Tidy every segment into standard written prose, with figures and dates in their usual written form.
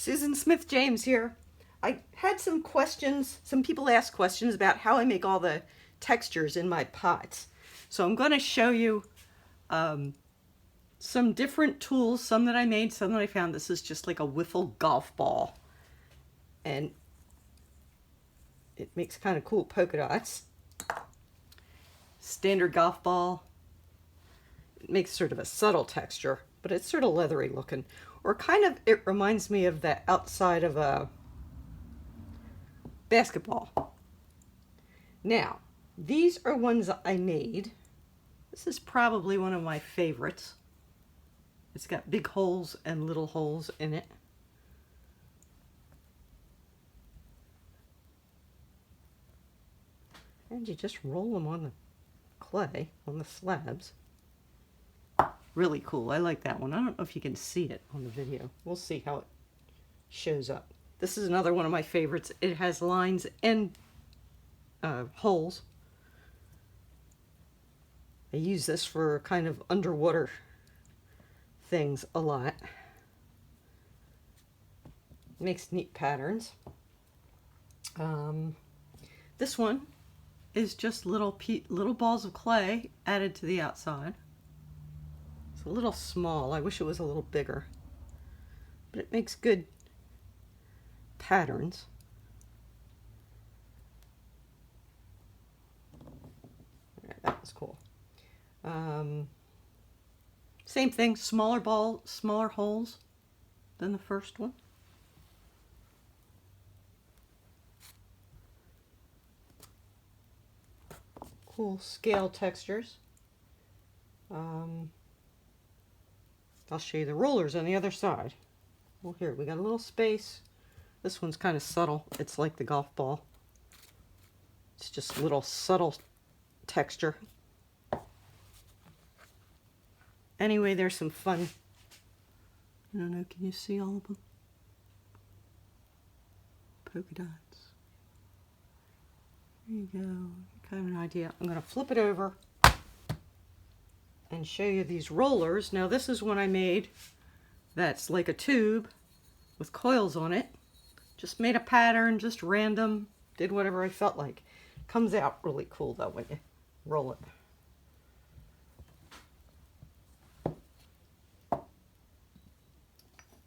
Susan Smith James here. I had some questions, some people asked questions about how I make all the textures in my pots. So I'm going to show you some different tools, some that I made, some that I found. This is just like a wiffle golf ball. And it makes kind of cool polka dots. Standard golf ball. It makes sort of a subtle texture, but it's sort of leathery looking. Or kind of, it reminds me of the outside of a basketball. Now, these are ones I made. This is probably one of my favorites. It's got big holes and little holes in it. And you just roll them on the clay, on the slabs. Really cool. I like that one. I don't know if you can see it on the video. We'll see how it shows up. This is another one of my favorites. It has lines and holes. I use this for kind of underwater things a lot. Makes neat patterns. This one is just little balls of clay added to the outside. It's a little small. I wish it was a little bigger, but it makes good patterns. That was cool. Same thing, smaller ball, smaller holes than the first one. Cool scale textures. I'll show you the rollers on the other side. Well, here, we got a little space. This one's kind of subtle. It's like the golf ball. It's just a little subtle texture. Anyway, there's some fun. I don't know, can you see all of them? Polka dots. There you go. Kind of an idea. I'm going to flip it over and show you these rollers. Now this is one I made that's like a tube with coils on it. Just made a pattern, just random, did whatever I felt like. Comes out really cool though when you roll it.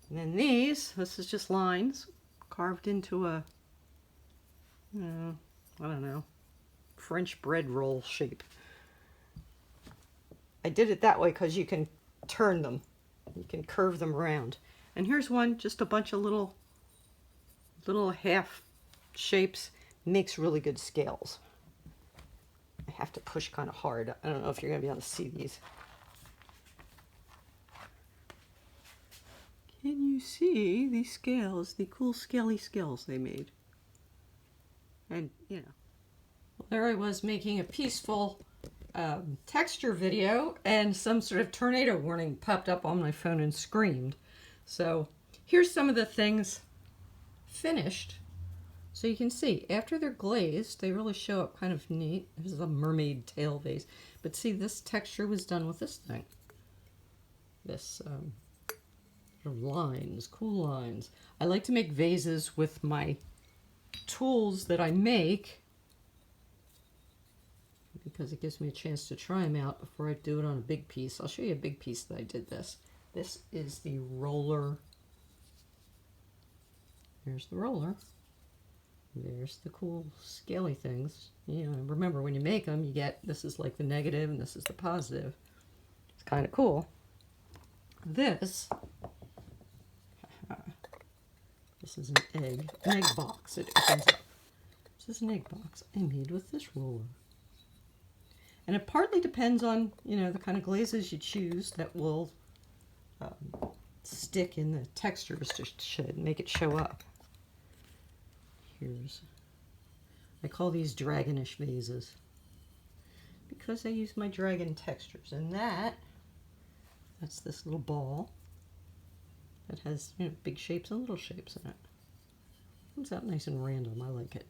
And then this is just lines carved into a, I don't know, French bread roll shape. I did it that way because you can turn them. You can curve them around. And here's one, just a bunch of little half shapes. Makes really good scales. I have to push kind of hard. I don't know if you're going to be able to see these. Can you see these scales, the cool scaly scales they made? And, you know. Well, there I was making a peaceful texture video, and some sort of tornado warning popped up on my phone and screamed. So here's some of the things finished. So you can see, after they're glazed, they really show up kind of neat. This is a mermaid tail vase. But see, this texture was done with this thing. This lines, cool lines. I like to make vases with my tools that I make because it gives me a chance to try them out before I do it on a big piece. I'll show you a big piece that I did this. This is the roller. Here's the roller. There's the cool scaly things. You know, remember when you make them, you get, this is like the negative and this is the positive. It's kind of cool. This is an egg box. It opens up. This is an egg box I made with this roller. And it partly depends on, you know, the kind of glazes you choose that will stick in the textures to make it show up. I call these Dragonish Vases because I use my dragon textures. And that's this little ball that has, you know, big shapes and little shapes in it. Comes out nice and random. I like it.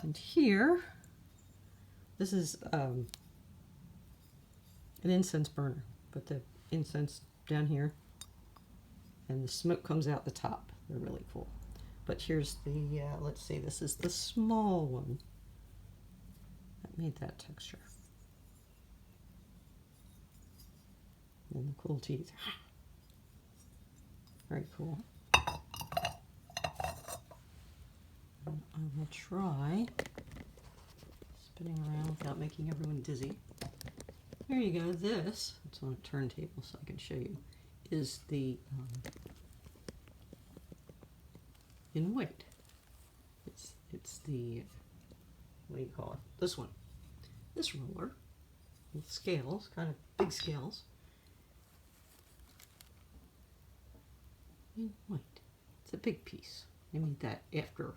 And here, this is an incense burner. Put the incense down here. and the smoke comes out the top. They're really cool. But here's the, let's see, this is the small one that made that texture. And the cool teeth. Very cool. And I will try spinning around without making everyone dizzy. There you go. This, it's on a turntable so I can show you, is the in white. It's the, what do you call it? This one. This roller with scales, kind of big scales. In white. It's a big piece. I made that after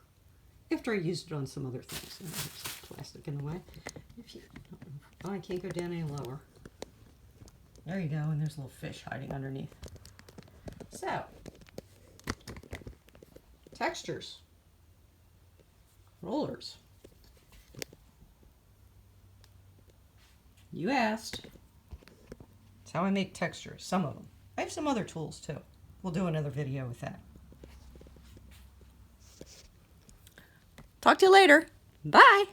I used it on some other things. And there's some plastic in the way. If you, oh, I can't go down any lower. There you go, and there's a little fish hiding underneath. So, textures, rollers. You asked. That's how I make textures, some of them. I have some other tools too. We'll do another video with that. Talk to you later. Bye.